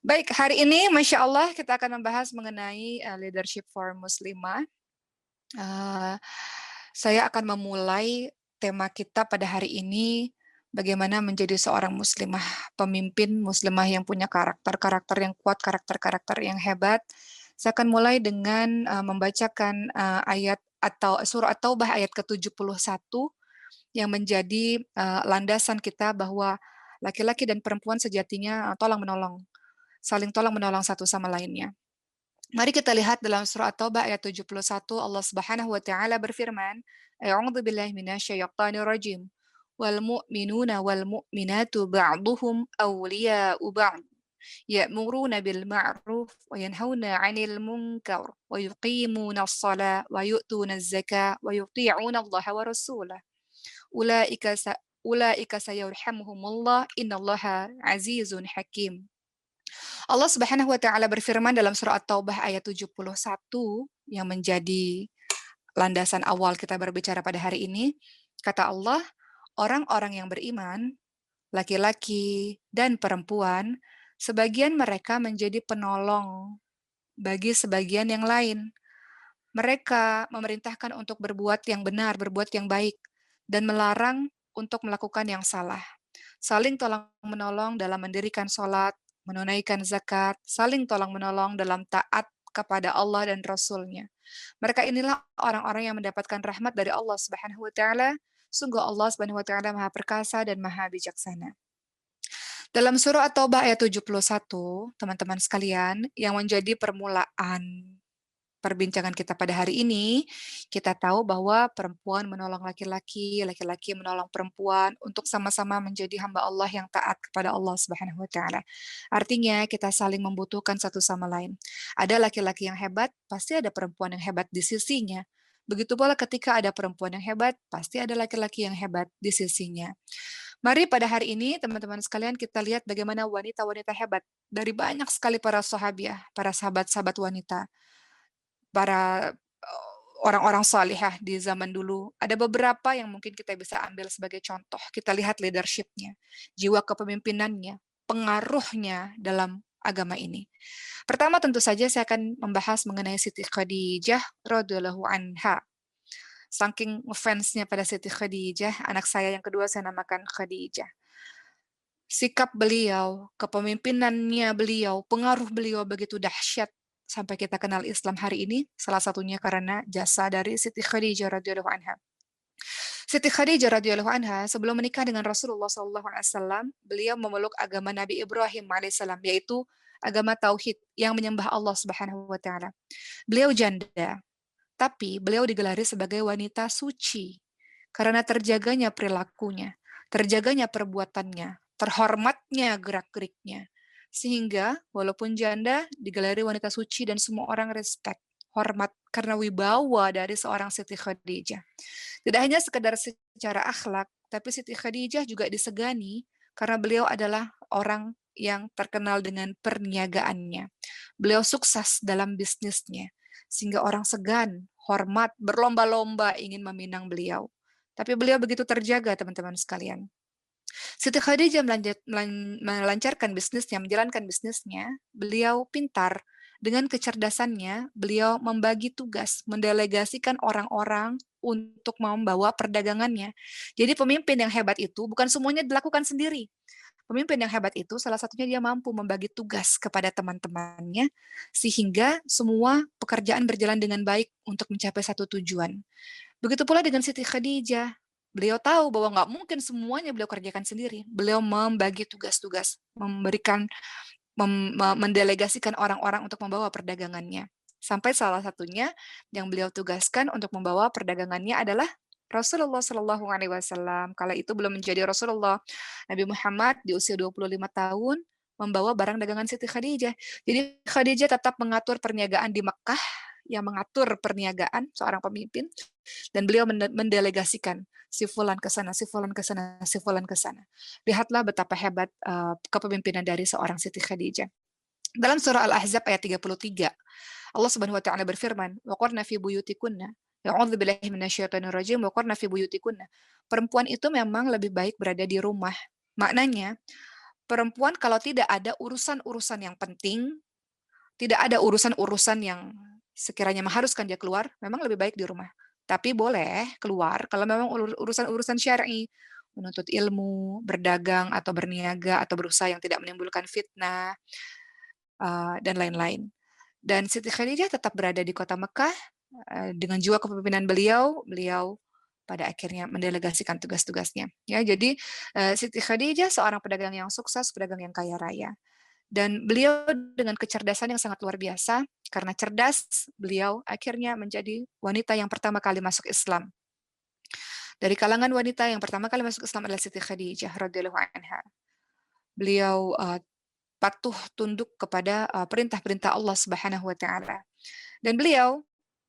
Baik, hari ini Masya Allah kita akan membahas mengenai leadership for Muslimah. Eee, saya akan memulai tema kita pada hari ini, bagaimana menjadi seorang muslimah, pemimpin muslimah yang punya karakter-karakter yang kuat, karakter-karakter yang hebat. Saya akan mulai dengan membacakan ayat atau surah At-Taubah ayat ke-71 yang menjadi landasan kita bahwa laki-laki dan perempuan sejatinya tolong-menolong, saling tolong-menolong satu sama lainnya. Mari kita lihat dalam surah At-Taubah ayat 71, Allah Subhanahu wa taala berfirman, "A'udzu billahi minasyaitonir rajim. Wal mu'minuna wal mu'minatu ba'dhuhum awliya'u ba'd, ya'muruna bil ma'ruf wa yanhauna 'anil munkar wa yuqimuna as-salata wa yu'tuna az-zakata wa yuti'una Allah wa rasulahu. Ulaika sayarhamuhumullah innallaha 'azizun hakim." Allah Subhanahu wa taala berfirman dalam surah At-Taubah ayat 71 yang menjadi landasan awal kita berbicara pada hari ini. Kata Allah, orang-orang yang beriman, laki-laki dan perempuan, sebagian mereka menjadi penolong bagi sebagian yang lain. Mereka memerintahkan untuk berbuat yang benar, berbuat yang baik, dan melarang untuk melakukan yang salah. Saling tolong-menolong dalam mendirikan sholat, menunaikan zakat, saling tolong-menolong dalam taat kepada Allah dan Rasul-Nya. Mereka inilah orang-orang yang mendapatkan rahmat dari Allah Subhanahu wa taala. Sungguh Allah Subhanahu wa taala Maha Perkasa dan Maha Bijaksana. Dalam surah At-Taubah ayat 71, teman-teman sekalian, yang menjadi permulaan perbincangan kita pada hari ini, kita tahu bahwa perempuan menolong laki-laki, laki-laki menolong perempuan untuk sama-sama menjadi hamba Allah yang taat kepada Allah Subhanahu wa taala. Artinya kita saling membutuhkan satu sama lain. Ada laki-laki yang hebat, pasti ada perempuan yang hebat di sisinya. Begitu pula ketika ada perempuan yang hebat, pasti ada laki-laki yang hebat di sisinya. Mari pada hari ini teman-teman sekalian kita lihat bagaimana wanita-wanita hebat dari banyak sekali para sahabiah, para sahabat-sahabat wanita, para orang-orang salihah di zaman dulu. Ada beberapa yang mungkin kita bisa ambil sebagai contoh. Kita lihat leadership-nya, jiwa kepemimpinannya, pengaruhnya dalam agama ini. Pertama tentu saja saya akan membahas mengenai Siti Khadijah radhiyallahu anha. Saking ngefans-nya pada Siti Khadijah, anak saya yang kedua saya namakan Khadijah. Sikap beliau, kepemimpinannya beliau, pengaruh beliau begitu dahsyat sampai kita kenal Islam hari ini, salah satunya karena jasa dari Siti Khadijah radhiyallahu anha. Siti Khadijah radhiyallahu anha sebelum menikah dengan Rasulullah SAW, beliau memeluk agama Nabi Ibrahim alaihissalam, yaitu agama tauhid yang menyembah Allah Subhanahu wa taala. Beliau janda, tapi beliau digelari sebagai wanita suci karena terjaganya perilakunya, terjaganya perbuatannya, terhormatnya gerak-geriknya. Sehingga walaupun janda digelari wanita suci dan semua orang respect, hormat karena wibawa dari seorang Siti Khadijah. Tidak hanya sekedar secara akhlak, tapi Siti Khadijah juga disegani karena beliau adalah orang yang terkenal dengan perniagaannya. Beliau sukses dalam bisnisnya, sehingga orang segan, hormat, berlomba-lomba ingin meminang beliau. Tapi beliau begitu terjaga, teman-teman sekalian. Siti Khadijah melancarkan bisnisnya, menjalankan bisnisnya, beliau pintar. Dengan kecerdasannya, beliau membagi tugas, mendelegasikan orang-orang untuk membawa perdagangannya. Jadi pemimpin yang hebat itu bukan semuanya dilakukan sendiri. Pemimpin yang hebat itu salah satunya dia mampu membagi tugas kepada teman-temannya sehingga semua pekerjaan berjalan dengan baik untuk mencapai satu tujuan. Begitu pula dengan Siti Khadijah. Beliau tahu bahwa nggak mungkin semuanya beliau kerjakan sendiri. Beliau membagi tugas-tugas, mendelegasikan orang-orang untuk membawa perdagangannya. Sampai salah satunya yang beliau tugaskan untuk membawa perdagangannya adalah Rasulullah Shallallahu Alaihi Wasallam. Kala itu belum menjadi Rasulullah. Nabi Muhammad di usia 25 tahun membawa barang dagangan Siti Khadijah. Jadi Khadijah tetap mengatur perniagaan di Mekah, yang mengatur perniagaan seorang pemimpin, dan beliau mendelegasikan si fulan ke sana, si fulan ke sana, si fulan ke sana. Lihatlah betapa hebat kepemimpinan dari seorang Siti Khadijah. Dalam surah Al-Ahzab ayat 33, Allah Subhanahu wa taala berfirman, "Wa qarna fi buyutikunna." A'udzu billahi minasyaitonir rajim. Wa qarna fi buyutikunna. Perempuan itu memang lebih baik berada di rumah. Maknanya, perempuan kalau tidak ada urusan-urusan yang penting, tidak ada urusan-urusan yang sekiranya mengharuskan dia keluar, memang lebih baik di rumah. Tapi boleh keluar kalau memang urusan-urusan syar'i, menuntut ilmu, berdagang atau berniaga atau berusaha yang tidak menimbulkan fitnah, dan lain-lain. Dan Siti Khadijah tetap berada di kota Mekah, dengan jiwa kepemimpinan beliau, beliau pada akhirnya mendelegasikan tugas-tugasnya. Ya, jadi, Siti Khadijah seorang pedagang yang sukses, pedagang yang kaya raya. Dan beliau dengan kecerdasan yang sangat luar biasa, karena cerdas, beliau akhirnya menjadi wanita yang pertama kali masuk Islam. Dari kalangan wanita yang pertama kali masuk Islam adalah Siti Khadijah radhiyallahu anha. Beliau, patuh tunduk kepada, perintah-perintah Allah Subhanahu wa taala. Dan beliau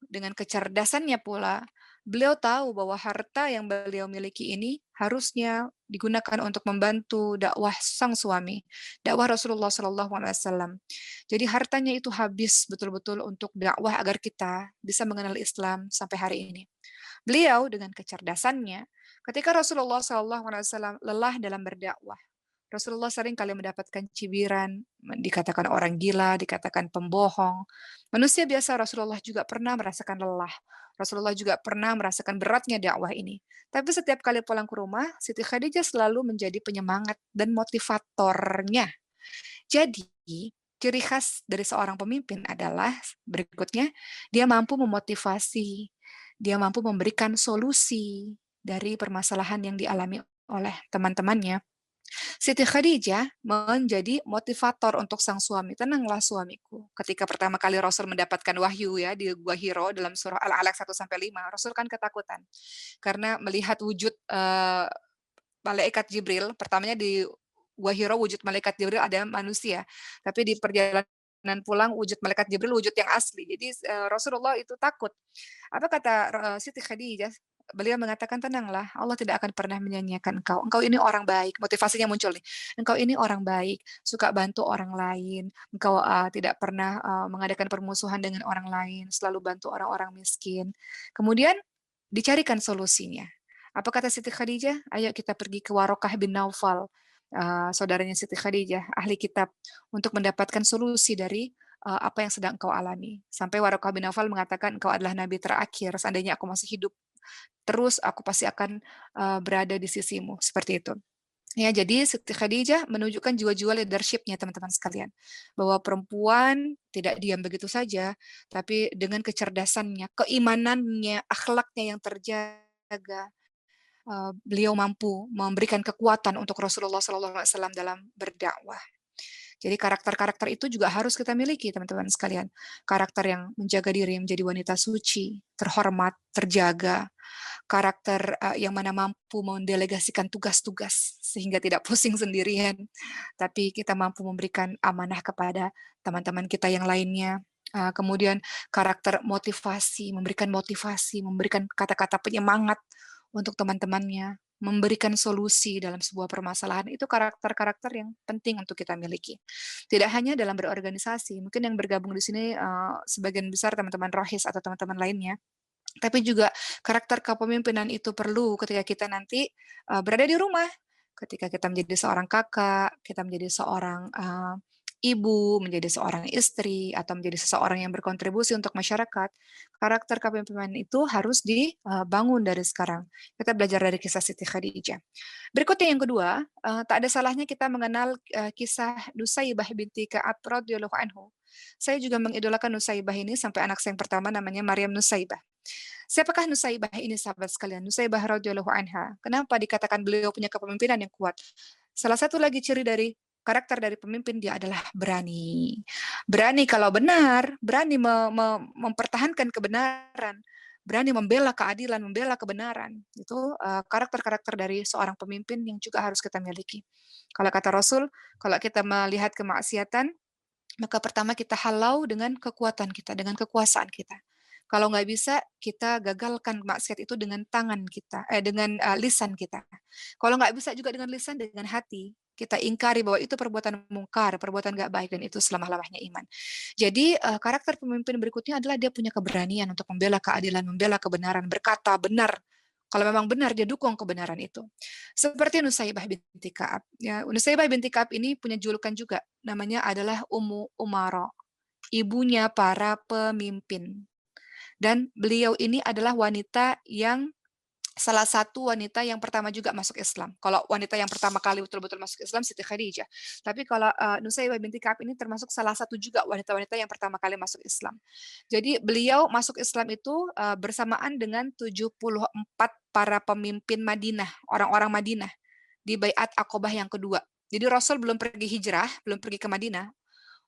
dengan kecerdasannya pula, beliau tahu bahwa harta yang beliau miliki ini harusnya digunakan untuk membantu dakwah sang suami, dakwah Rasulullah Shallallahu Alaihi Wasallam. Jadi hartanya itu habis betul-betul untuk dakwah agar kita bisa mengenal Islam sampai hari ini. Beliau dengan kecerdasannya, ketika Rasulullah Shallallahu Alaihi Wasallam lelah dalam berdakwah, Rasulullah sering kali mendapatkan cibiran, dikatakan orang gila, dikatakan pembohong. Manusia biasa Rasulullah juga pernah merasakan lelah. Rasulullah juga pernah merasakan beratnya dakwah ini. Tapi setiap kali pulang ke rumah, Siti Khadijah selalu menjadi penyemangat dan motivatornya. Jadi, ciri khas dari seorang pemimpin adalah berikutnya, dia mampu memotivasi, dia mampu memberikan solusi dari permasalahan yang dialami oleh teman-temannya. Siti Khadijah menjadi motivator untuk sang suami. Tenanglah suamiku. Ketika pertama kali Rasul mendapatkan wahyu ya di Gua Hiro dalam surah Al-Alaq 1-5, Rasul kan ketakutan karena melihat wujud malaikat Jibril. Pertamanya di Gua Hiro wujud malaikat Jibril ada manusia, tapi di perjalanan pulang wujud malaikat Jibril wujud yang asli. Jadi Rasulullah itu takut. Apa kata Siti Khadijah? Beliau mengatakan, "Tenanglah, Allah tidak akan pernah menyanyiakan engkau. Engkau ini orang baik." Motivasinya muncul nih. "Engkau ini orang baik, suka bantu orang lain. Engkau tidak pernah mengadakan permusuhan dengan orang lain, selalu bantu orang-orang miskin." Kemudian dicarikan solusinya. Apa kata Siti Khadijah? "Ayo kita pergi ke Warokah bin Naufal, saudaranya Siti Khadijah, ahli kitab, untuk mendapatkan solusi dari apa yang sedang engkau alami." Sampai Warokah bin Naufal mengatakan, "Engkau adalah nabi terakhir, seandainya aku masih hidup, terus aku pasti akan berada di sisimu." Seperti itu. Ya, jadi Siti Khadijah menunjukkan jiwa-jiwa leadership-nya teman-teman sekalian. Bahwa perempuan tidak diam begitu saja, tapi dengan kecerdasannya, keimanannya, akhlaknya yang terjaga, beliau mampu memberikan kekuatan untuk Rasulullah SAW dalam berdakwah. Jadi karakter-karakter itu juga harus kita miliki teman-teman sekalian. Karakter yang menjaga diri menjadi wanita suci, terhormat, terjaga. Karakter yang mana mampu mendelegasikan tugas-tugas sehingga tidak pusing sendirian, tapi kita mampu memberikan amanah kepada teman-teman kita yang lainnya. Kemudian karakter motivasi, memberikan kata-kata penyemangat untuk teman-temannya, memberikan solusi dalam sebuah permasalahan, itu karakter-karakter yang penting untuk kita miliki. Tidak hanya dalam berorganisasi, mungkin yang bergabung di sini sebagian besar teman-teman rohis atau teman-teman lainnya, tapi juga karakter kepemimpinan itu perlu ketika kita nanti berada di rumah. Ketika kita menjadi seorang kakak, kita menjadi seorang ibu, menjadi seorang istri, atau menjadi seseorang yang berkontribusi untuk masyarakat, karakter kepemimpinan itu harus dibangun dari sekarang. Kita belajar dari kisah Siti Khadijah. Berikutnya yang kedua, tak ada salahnya kita mengenal kisah Nusaibah binti Ka'ab radhiyallahu anhu. Saya juga mengidolakan Nusaibah ini sampai anak saya yang pertama namanya Maryam Nusaibah. Siapakah Nusaibah ini sahabat sekalian? Nusaibah radhiyallahu anha. Kenapa dikatakan beliau punya kepemimpinan yang kuat? Salah satu lagi ciri dari karakter dari pemimpin dia adalah berani. Berani kalau benar, berani mempertahankan kebenaran, berani membela keadilan, membela kebenaran. Itu karakter-karakter dari seorang pemimpin yang juga harus kita miliki. Kalau kata Rasul, kalau kita melihat kemaksiatan, maka pertama kita halau dengan kekuatan kita, dengan kekuasaan kita. Kalau nggak bisa, kita gagalkan maksiat itu dengan tangan kita, dengan lisan kita. Kalau nggak bisa juga dengan lisan, dengan hati. Kita ingkari bahwa itu perbuatan mungkar, perbuatan nggak baik, dan itu selamah-lamahnya iman. Jadi karakter pemimpin berikutnya adalah dia punya keberanian untuk membela keadilan, membela kebenaran, berkata benar Kalau memang benar dia dukung kebenaran itu. Seperti Nusaybah binti Ka'ab. Ya, Nusaybah binti Ka'ab ini punya julukan juga, namanya adalah Ummu Umara, ibunya para pemimpin. Dan beliau ini adalah wanita yang salah satu wanita yang pertama juga masuk Islam. Kalau wanita yang pertama kali betul-betul masuk Islam Siti Khadijah. Tapi kalau Nusaybah binti Ka'ab ini termasuk salah satu juga wanita-wanita yang pertama kali masuk Islam. Jadi beliau masuk Islam itu bersamaan dengan 74 para pemimpin Madinah, orang-orang Madinah di Baiat Aqobah yang kedua. Jadi Rasul belum pergi hijrah, belum pergi ke Madinah.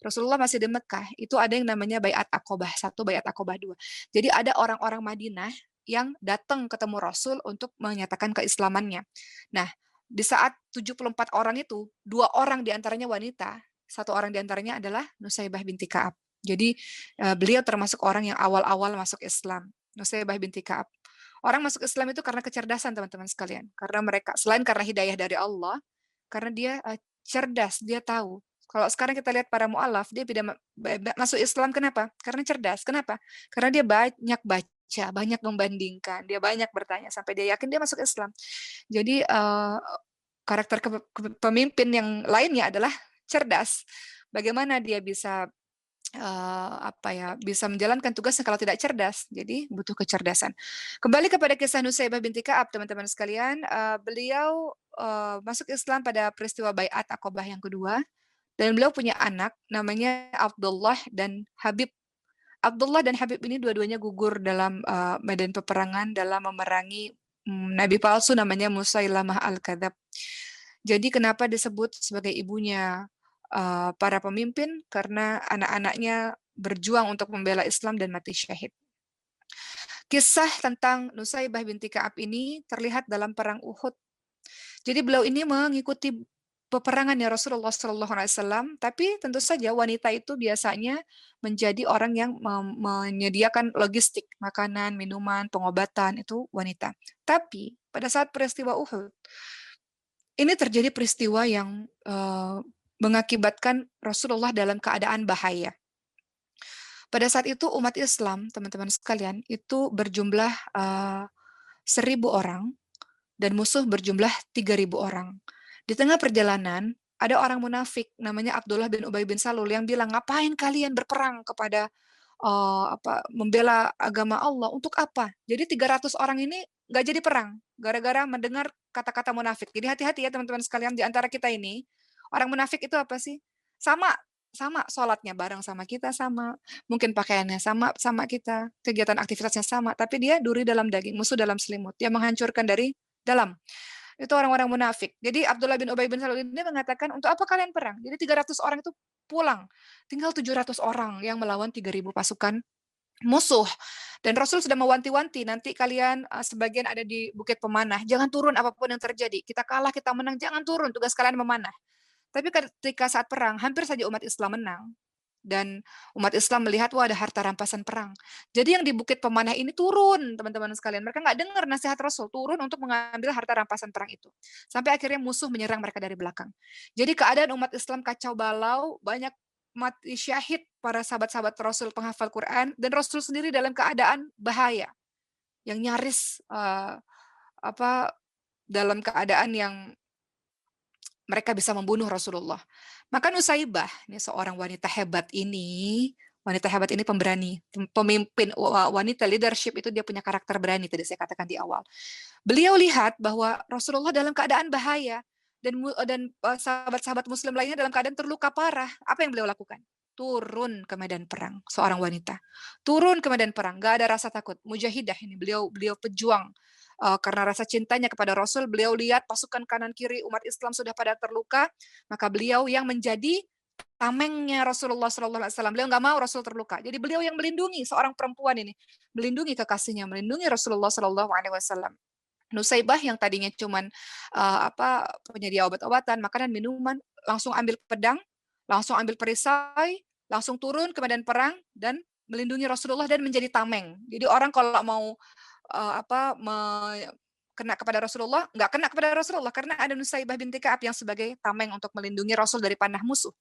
Rasulullah masih di Mekah. Itu ada yang namanya Baiat Aqobah 1, Baiat Aqobah 2. Jadi ada orang-orang Madinah yang datang ketemu Rasul untuk menyatakan keislamannya. Nah, di saat 74 orang itu, 2 orang diantaranya wanita, 1 orang diantaranya adalah Nusaybah binti Ka'ab. Jadi beliau termasuk orang yang awal-awal masuk Islam, Nusaybah binti Ka'ab. Orang masuk Islam itu karena kecerdasan teman-teman sekalian. Karena mereka, selain karena hidayah dari Allah, karena dia cerdas, dia tahu. Kalau sekarang kita lihat para mu'alaf, dia tidak masuk Islam, kenapa? Karena cerdas. Kenapa? Karena dia banyak baca, banyak membandingkan, dia banyak bertanya, sampai dia yakin dia masuk Islam. Jadi karakter pemimpin yang lainnya adalah cerdas. Bagaimana dia bisa bisa menjalankan tugasnya kalau tidak cerdas. Jadi butuh kecerdasan. Kembali kepada kisah Nusaybah binti Ka'ab, teman-teman sekalian, beliau masuk Islam pada peristiwa Baiat Aqobah yang kedua, dan beliau punya anak namanya Abdullah dan Habib. Abdullah dan Habib ini dua-duanya gugur dalam medan peperangan dalam memerangi nabi palsu namanya Musailamah al-Kadzab. Jadi kenapa disebut sebagai ibunya para pemimpin? Karena anak-anaknya berjuang untuk membela Islam dan mati syahid. Kisah tentang Nusaybah binti Ka'ab ini terlihat dalam perang Uhud. Jadi beliau ini mengikuti peperangannya Rasulullah SAW, tapi tentu saja wanita itu biasanya menjadi orang yang menyediakan logistik, makanan, minuman, pengobatan, itu wanita. Tapi pada saat peristiwa Uhud, ini terjadi peristiwa yang mengakibatkan Rasulullah dalam keadaan bahaya. Pada saat itu umat Islam, teman-teman sekalian, itu berjumlah 1.000 orang dan musuh berjumlah 3.000 orang. Di tengah perjalanan, ada orang munafik namanya Abdullah bin Ubay bin Salul yang bilang, ngapain kalian berperang kepada membela agama Allah, untuk apa? Jadi 300 orang ini nggak jadi perang, gara-gara mendengar kata-kata munafik. Jadi hati-hati ya teman-teman sekalian, di antara kita ini, orang munafik itu apa sih? Sama sholatnya bareng sama kita, sama mungkin pakaiannya sama kita, kegiatan aktivitasnya sama, tapi dia duri dalam daging, musuh dalam selimut, dia menghancurkan dari dalam. Itu orang-orang munafik. Jadi Abdullah bin Ubay bin Salul ini mengatakan, untuk apa kalian perang? Jadi 300 orang itu pulang. Tinggal 700 orang yang melawan 3.000 pasukan musuh. Dan Rasul sudah mewanti-wanti, nanti kalian sebagian ada di Bukit Pemanah, jangan turun apapun yang terjadi. Kita kalah, kita menang, jangan turun, tugas kalian memanah. Tapi ketika saat perang, hampir saja umat Islam menang. Dan umat Islam melihat, wah ada harta rampasan perang. Jadi yang di Bukit Pemanah ini turun, teman-teman sekalian. Mereka nggak dengar nasihat Rasul, turun untuk mengambil harta rampasan perang itu. Sampai akhirnya musuh menyerang mereka dari belakang. Jadi keadaan umat Islam kacau balau, banyak mati syahid para sahabat-sahabat Rasul penghafal Quran, dan Rasul sendiri dalam keadaan bahaya. Yang nyaris dalam keadaan yang mereka bisa membunuh Rasulullah. Maka Nusaybah, ini seorang wanita hebat ini pemberani, pemimpin, wanita leadership itu dia punya karakter berani, tadi saya katakan di awal. Beliau lihat bahwa Rasulullah dalam keadaan bahaya, dan sahabat-sahabat muslim lainnya dalam keadaan terluka parah. Apa yang beliau lakukan? Turun ke medan perang, seorang wanita. Turun ke medan perang, gak ada rasa takut. Mujahidah ini, beliau pejuang. Karena rasa cintanya kepada Rasul, beliau lihat pasukan kanan kiri umat Islam sudah pada terluka, maka beliau yang menjadi tamengnya Rasulullah SAW. Beliau nggak mau Rasul terluka. Jadi beliau yang melindungi seorang perempuan ini, melindungi kekasihnya, melindungi Rasulullah SAW. Nusaybah yang tadinya cuman penyedia obat-obatan, makanan, minuman, langsung ambil pedang, langsung ambil perisai, langsung turun ke medan perang dan melindungi Rasulullah dan menjadi tameng. Jadi orang kalau mau kena kepada Rasulullah, nggak kena kepada Rasulullah karena ada Nusaybah binti Ka'ab yang sebagai tameng untuk melindungi Rasul dari panah musuh.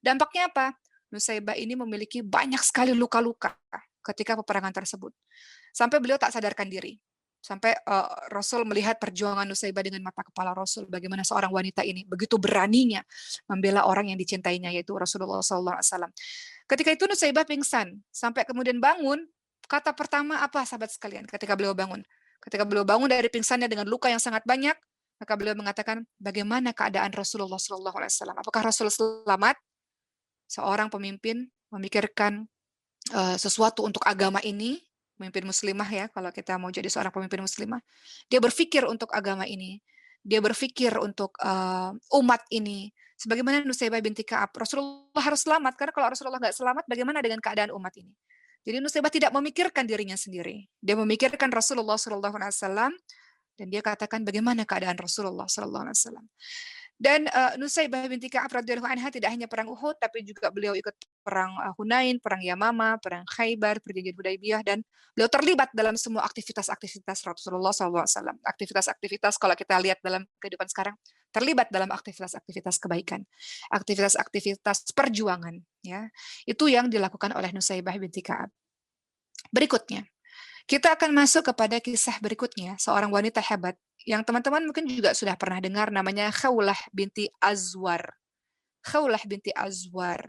Dampaknya apa? Nusaybah ini memiliki banyak sekali luka-luka ketika peperangan tersebut. Sampai beliau tak sadarkan diri. Sampai Rasul melihat perjuangan Nusaibah dengan mata kepala Rasul, bagaimana seorang wanita ini begitu beraninya membela orang yang dicintainya, yaitu Rasulullah SAW. Ketika itu Nusaibah pingsan, sampai kemudian bangun, kata pertama apa sahabat sekalian ketika beliau bangun? Ketika beliau bangun dari pingsannya dengan luka yang sangat banyak, maka beliau mengatakan, bagaimana keadaan Rasulullah SAW? Apakah Rasul selamat? Seorang pemimpin memikirkan sesuatu untuk agama ini, pemimpin muslimah ya, kalau kita mau jadi seorang pemimpin muslimah, dia berpikir untuk agama ini, dia berpikir untuk umat ini. Sebagaimana Nusaibah binti Ka'ab, Rasulullah harus selamat, karena kalau Rasulullah nggak selamat, bagaimana dengan keadaan umat ini? Jadi Nusaibah tidak memikirkan dirinya sendiri, dia memikirkan Rasulullah SAW, dan dia katakan bagaimana keadaan Rasulullah SAW. Dan Nusaibah binti Ka'ab radhiyallahu anha tidak hanya perang Uhud, tapi juga beliau ikut perang Hunain, perang Yamama, perang Khaybar, perjanjian Hudaybiyah, dan beliau terlibat dalam semua aktivitas-aktivitas Rasulullah SAW. Aktivitas-aktivitas kalau kita lihat dalam kehidupan sekarang, terlibat dalam aktivitas-aktivitas kebaikan, aktivitas-aktivitas perjuangan. Ya, itu yang dilakukan oleh Nusaibah binti Ka'ab. Berikutnya, kita akan masuk kepada kisah berikutnya, seorang wanita hebat yang teman-teman mungkin juga sudah pernah dengar, namanya Khawlah binti Azwar. Khawlah binti Azwar.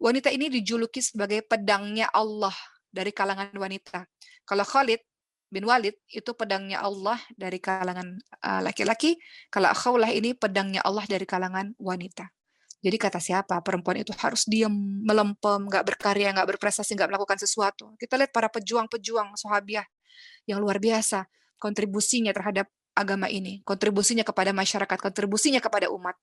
Wanita ini dijuluki sebagai pedangnya Allah dari kalangan wanita. Kalau Khalid bin Walid itu pedangnya Allah dari kalangan laki-laki, kalau Khawlah ini pedangnya Allah dari kalangan wanita. Jadi kata siapa? Perempuan itu harus diam, melempem, nggak berkarya, nggak berprestasi, nggak melakukan sesuatu. Kita lihat para pejuang-pejuang sahabiah yang luar biasa, kontribusinya terhadap agama ini, kontribusinya kepada masyarakat, kontribusinya kepada umat.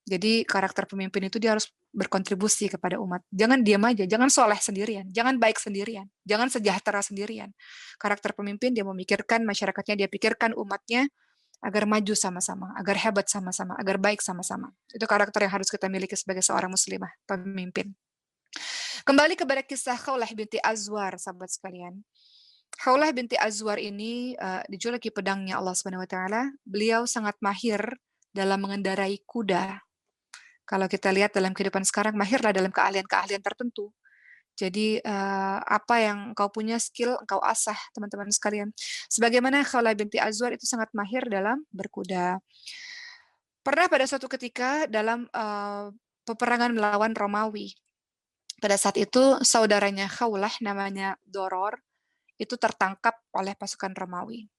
Jadi karakter pemimpin itu dia harus berkontribusi kepada umat. Jangan diam aja, jangan soleh sendirian, jangan baik sendirian, jangan sejahtera sendirian. Karakter pemimpin dia memikirkan masyarakatnya, dia pikirkan umatnya, agar maju sama-sama, agar hebat sama-sama, agar baik sama-sama. Itu karakter yang harus kita miliki sebagai seorang muslimah, pemimpin. Kembali kepada kisah Khawlah binti Azwar, sahabat sekalian. Khawlah binti Azwar ini dijuluki pedangnya Allah Subhanahu wa taala. Beliau sangat mahir dalam mengendarai kuda. Kalau kita lihat dalam kehidupan sekarang, mahirlah dalam keahlian-keahlian tertentu. Jadi apa yang engkau punya skill, engkau asah, teman-teman sekalian. Sebagaimana Khawlah binti Azwar itu sangat mahir dalam berkuda. Pernah pada suatu ketika dalam peperangan melawan Romawi. Pada saat itu saudaranya Khawlah namanya Doror itu tertangkap oleh pasukan Romawi.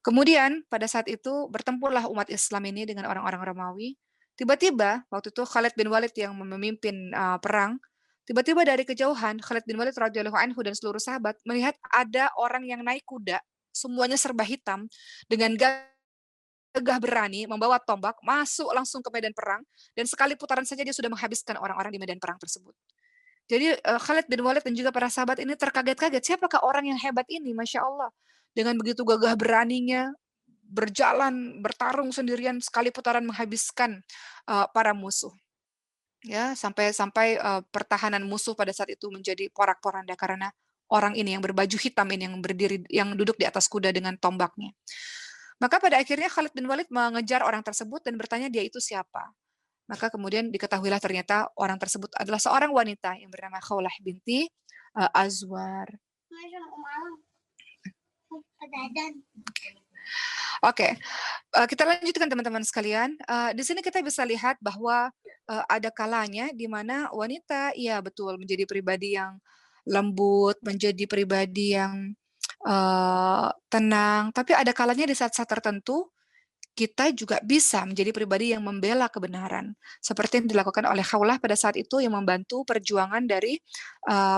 Kemudian pada saat itu bertempurlah umat Islam ini dengan orang-orang Romawi. Tiba-tiba waktu itu Khalid bin Walid yang memimpin perang. Tiba-tiba dari kejauhan Khalid bin Walid radhiyallahu anhu dan seluruh sahabat melihat ada orang yang naik kuda, semuanya serba hitam, dengan gagah berani membawa tombak masuk langsung ke medan perang, dan sekali putaran saja dia sudah menghabiskan orang-orang di medan perang tersebut. Jadi Khalid bin Walid dan juga para sahabat ini terkaget-kaget, siapakah orang yang hebat ini, Masya Allah. Dengan begitu gagah beraninya, berjalan, bertarung sendirian, sekali putaran menghabiskan para musuh. Ya, sampai pertahanan musuh pada saat itu menjadi porak-poranda karena orang ini yang berbaju hitam ini yang berdiri, yang duduk di atas kuda dengan tombaknya. Maka pada akhirnya Khalid bin Walid mengejar orang tersebut dan bertanya dia itu siapa. Maka kemudian diketahuilah ternyata orang tersebut adalah seorang wanita yang bernama Khawlah binti Azwar. Oke, kita lanjutkan teman-teman sekalian. Di sini kita bisa lihat bahwa ada kalanya di mana wanita, ya betul, menjadi pribadi yang lembut, menjadi pribadi yang tenang. Tapi ada kalanya di saat-saat tertentu kita juga bisa menjadi pribadi yang membela kebenaran, seperti yang dilakukan oleh Khawlah pada saat itu yang membantu perjuangan dari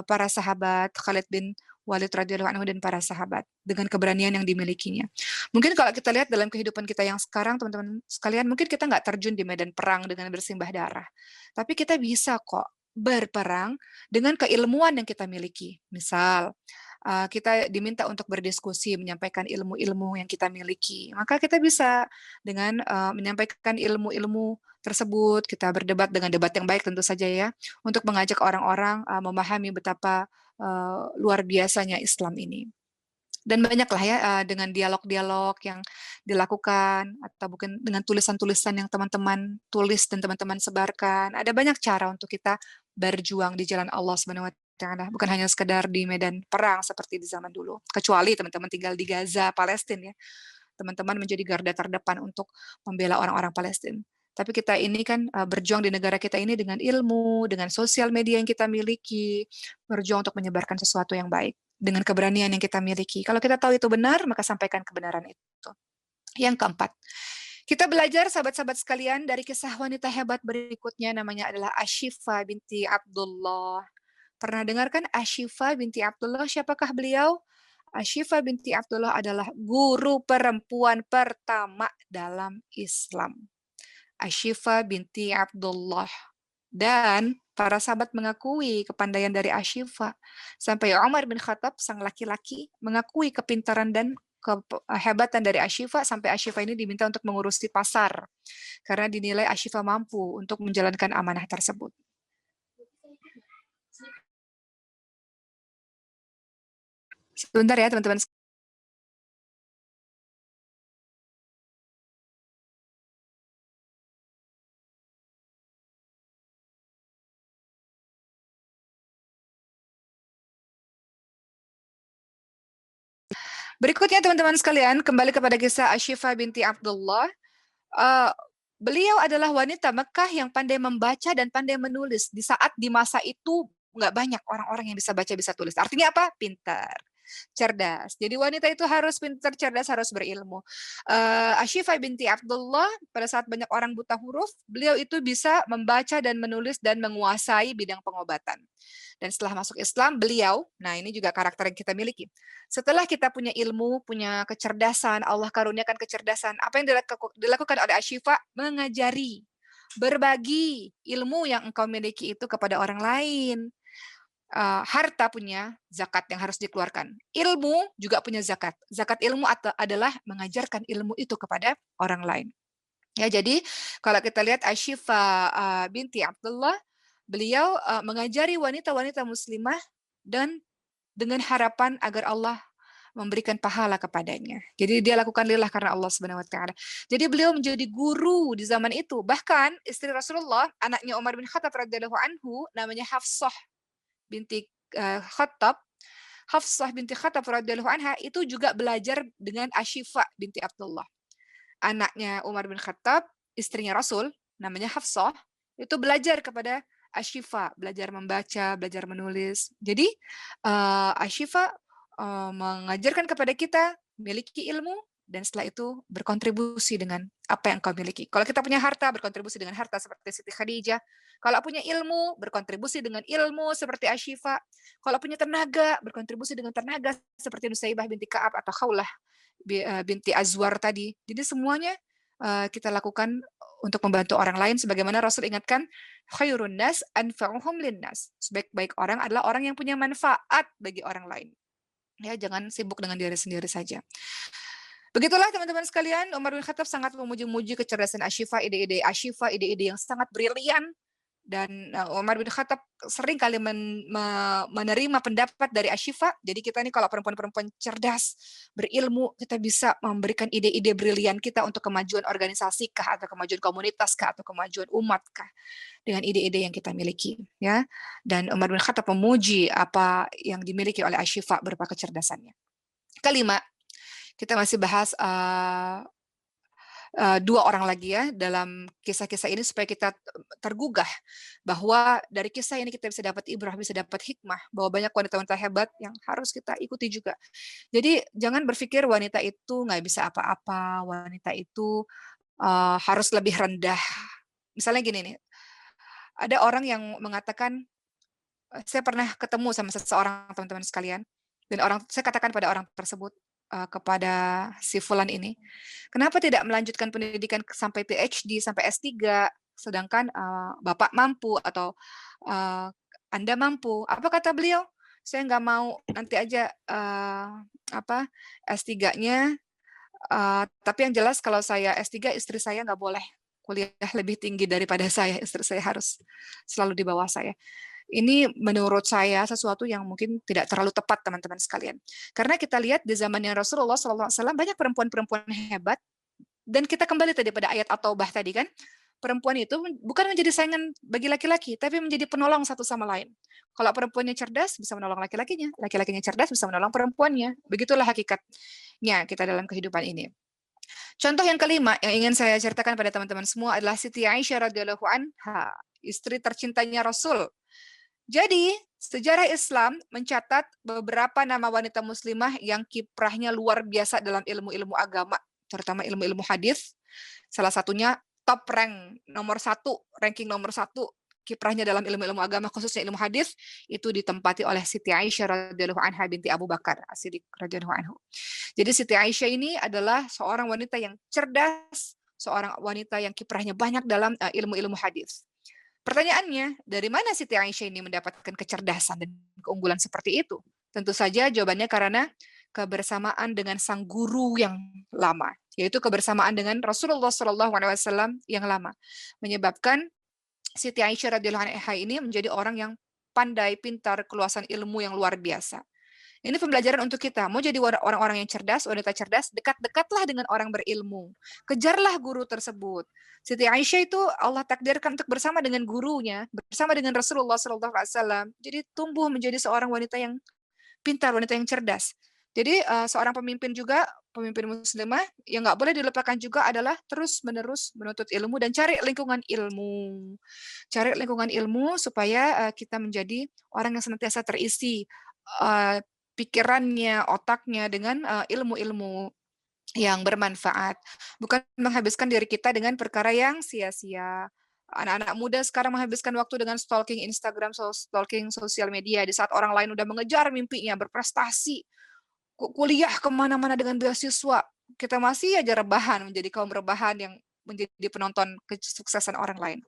para sahabat Khalid bin Walid radhiyallahu anhu dan para sahabat dengan keberanian yang dimilikinya. Mungkin kalau kita lihat dalam kehidupan kita yang sekarang, teman-teman sekalian, mungkin kita nggak terjun di medan perang dengan bersimbah darah, tapi kita bisa kok berperang dengan keilmuan yang kita miliki. Misal, kita diminta untuk berdiskusi, menyampaikan ilmu-ilmu yang kita miliki. Maka kita bisa dengan menyampaikan ilmu-ilmu tersebut, kita berdebat dengan debat yang baik tentu saja ya, untuk mengajak orang-orang memahami betapa luar biasanya Islam ini. Dan banyaklah ya dengan dialog-dialog yang dilakukan, atau mungkin dengan tulisan-tulisan yang teman-teman tulis dan teman-teman sebarkan. Ada banyak cara untuk kita berjuang di jalan Allah Subhanahu wa Ta'ala, bukan hanya sekedar di medan perang seperti di zaman dulu. Kecuali teman-teman tinggal di Gaza, Palestina ya. Teman-teman menjadi garda terdepan untuk membela orang-orang Palestina. Tapi kita ini kan berjuang di negara kita ini dengan ilmu, dengan sosial media yang kita miliki, berjuang untuk menyebarkan sesuatu yang baik dengan keberanian yang kita miliki. Kalau kita tahu itu benar, maka sampaikan kebenaran itu. Yang keempat, kita belajar sahabat-sahabat sekalian dari kisah wanita hebat berikutnya, namanya adalah Ashifa binti Abdullah. Pernah dengar kan Ashifa binti Abdullah? Siapakah beliau? Ashifa binti Abdullah adalah guru perempuan pertama dalam Islam. Ashifa binti Abdullah. Dan para sahabat mengakui kepandaian dari Ashifa. Sampai Umar bin Khattab, sang laki-laki, mengakui kepintaran dan kehebatan dari Ashifa, sampai Ashifa ini diminta untuk mengurusi pasar. Karena dinilai Ashifa mampu untuk menjalankan amanah tersebut. Sebentar ya teman-teman. Berikutnya teman-teman sekalian, kembali kepada kisah Ashifa binti Abdullah. Uh, Beliau adalah wanita Mekah yang pandai membaca dan pandai menulis. Di saat di masa itu nggak banyak orang-orang yang bisa baca, bisa tulis. Artinya apa? Pintar, cerdas. Jadi wanita itu harus pintar, cerdas, harus berilmu. Ashifa binti Abdullah, pada saat banyak orang buta huruf, beliau itu bisa membaca dan menulis dan menguasai bidang pengobatan. Dan setelah masuk Islam, beliau, nah ini juga karakter yang kita miliki. Setelah kita punya ilmu, punya kecerdasan, Allah karuniakan kecerdasan, apa yang dilakukan oleh Ashifa? Mengajari, berbagi ilmu yang engkau miliki itu kepada orang lain. Harta punya zakat yang harus dikeluarkan. Ilmu juga punya zakat. Zakat ilmu adalah mengajarkan ilmu itu kepada orang lain. Ya, jadi kalau kita lihat Ashifa binti Abdullah, beliau mengajari wanita-wanita muslimah dan dengan harapan agar Allah memberikan pahala kepadanya. Jadi dia lakukan lillah karena Allah Subhanahu wa taala. Jadi beliau menjadi guru di zaman itu. Bahkan istri Rasulullah, anaknya Umar bin Khattab radhiyallahu anhu, namanya Hafsah binti Khattab. Hafsah binti Khattab radhiyallahu anha itu juga belajar dengan Ashifa binti Abdullah. Anaknya Umar bin Khattab, istrinya Rasul, namanya Hafsah, itu belajar kepada Ashifa, belajar membaca, belajar menulis. Jadi Ashifa mengajarkan kepada kita miliki ilmu dan setelah itu berkontribusi dengan apa yang kau miliki. Kalau kita punya harta, berkontribusi dengan harta seperti Siti Khadijah. Kalau punya ilmu, berkontribusi dengan ilmu seperti Ashifa. Kalau punya tenaga, berkontribusi dengan tenaga seperti Nusaibah binti Ka'ab atau Khawlah binti Azwar tadi. Jadi semuanya kita lakukan untuk membantu orang lain sebagaimana Rasul ingatkan, khairun nas anfa'uhum linnas. Sebaik-baik orang adalah orang yang punya manfaat bagi orang lain. Ya, jangan sibuk dengan diri sendiri saja. Begitulah teman-teman sekalian, Umar bin Khattab sangat memuji-muji kecerdasan Ashifa, ide-ide Ashifa, ide-ide yang sangat brilian. Dan Umar bin Khattab sering kali menerima pendapat dari Ashifa. Jadi kita ini kalau perempuan-perempuan cerdas, berilmu, kita bisa memberikan ide-ide brilian kita untuk kemajuan organisasi kah, atau kemajuan komunitas kah, atau kemajuan umat kah, dengan ide-ide yang kita miliki. Ya. Dan Umar bin Khattab memuji apa yang dimiliki oleh Ashifa berupa kecerdasannya. Kelima, kita masih bahas dua orang lagi ya dalam kisah-kisah ini supaya kita tergugah bahwa dari kisah ini kita bisa dapat ibrah, bisa dapat hikmah bahwa banyak wanita-wanita hebat yang harus kita ikuti juga. Jadi jangan berpikir wanita itu nggak bisa apa-apa, wanita itu harus lebih rendah. Misalnya gini nih, ada orang yang mengatakan, saya pernah ketemu sama seseorang teman-teman sekalian, dan saya katakan pada orang tersebut, kepada si fulan ini, kenapa tidak melanjutkan pendidikan sampai PhD, sampai S3, sedangkan Bapak mampu atau Anda mampu. Apa kata beliau? Saya nggak mau, nanti aja S3-nya, tapi yang jelas kalau saya S3, istri saya nggak boleh kuliah lebih tinggi daripada saya, istri saya harus selalu di bawah saya. Ini menurut saya sesuatu yang mungkin tidak terlalu tepat teman-teman sekalian. Karena kita lihat di zamannya Rasulullah SAW banyak perempuan-perempuan hebat, dan kita kembali tadi pada ayat At-Taubah tadi kan, perempuan itu bukan menjadi saingan bagi laki-laki, tapi menjadi penolong satu sama lain. Kalau perempuannya cerdas, bisa menolong laki-lakinya. Laki-lakinya cerdas, bisa menolong perempuannya. Begitulah hakikatnya kita dalam kehidupan ini. Contoh yang kelima yang ingin saya ceritakan pada teman-teman semua adalah Siti Aisyah radhiyallahu anha, istri tercintanya Rasul. Jadi, sejarah Islam mencatat beberapa nama wanita muslimah yang kiprahnya luar biasa dalam ilmu-ilmu agama, terutama ilmu-ilmu hadis. Salah satunya top rank ranking nomor satu kiprahnya dalam ilmu-ilmu agama, khususnya ilmu hadis, itu ditempati oleh Siti Aisyah radhiyallahu anha binti Abu Bakar As-Siddiq radhiyallahu anhu. Jadi Siti Aisyah ini adalah seorang wanita yang cerdas, seorang wanita yang kiprahnya banyak dalam ilmu-ilmu hadis. Pertanyaannya, dari mana Siti Aisyah ini mendapatkan kecerdasan dan keunggulan seperti itu? Tentu saja jawabannya karena kebersamaan dengan sang guru yang lama, yaitu kebersamaan dengan Rasulullah SAW yang lama, menyebabkan Siti Aisyah radhiyallahu anha ini menjadi orang yang pandai, pintar, keluasan ilmu yang luar biasa. Ini pembelajaran untuk kita. Mau jadi orang-orang yang cerdas, wanita cerdas, dekat-dekatlah dengan orang berilmu. Kejarlah guru tersebut. Siti Aisyah itu Allah takdirkan untuk bersama dengan gurunya, bersama dengan Rasulullah SAW. Jadi tumbuh menjadi seorang wanita yang pintar, wanita yang cerdas. Jadi seorang pemimpin juga, pemimpin muslimah, yang nggak boleh dilupakan juga adalah terus-menerus menuntut ilmu dan cari lingkungan ilmu. Cari lingkungan ilmu supaya kita menjadi orang yang senantiasa terisi pikirannya, otaknya dengan ilmu-ilmu yang bermanfaat. Bukan menghabiskan diri kita dengan perkara yang sia-sia. Anak-anak muda sekarang menghabiskan waktu dengan stalking Instagram, stalking sosial media, di saat orang lain udah mengejar mimpinya, berprestasi, kuliah kemana-mana dengan beasiswa. Kita masih aja rebahan, menjadi kaum rebahan yang menjadi penonton kesuksesan orang lain.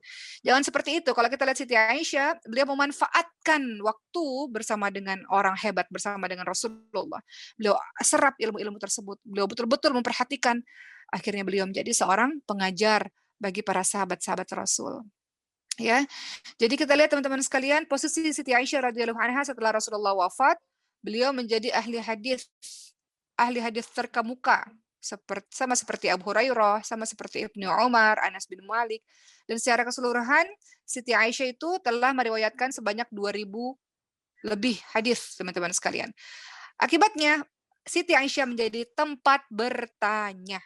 Jangan seperti itu. Kalau kita lihat Siti Aisyah, beliau memanfaatkan waktu bersama dengan orang hebat, bersama dengan Rasulullah. Beliau serap ilmu-ilmu tersebut. Beliau betul-betul memperhatikan. Akhirnya beliau menjadi seorang pengajar bagi para sahabat-sahabat Rasul. Ya, jadi kita lihat teman-teman sekalian, posisi Siti Aisyah radhiyallahu anha setelah Rasulullah wafat, beliau menjadi ahli hadis terkemuka, sama seperti Abu Hurairah, sama seperti Ibnu Umar, Anas bin Malik, dan secara keseluruhan Siti Aisyah itu telah meriwayatkan sebanyak 2.000 lebih hadis, teman-teman sekalian. Akibatnya Siti Aisyah menjadi tempat bertanya.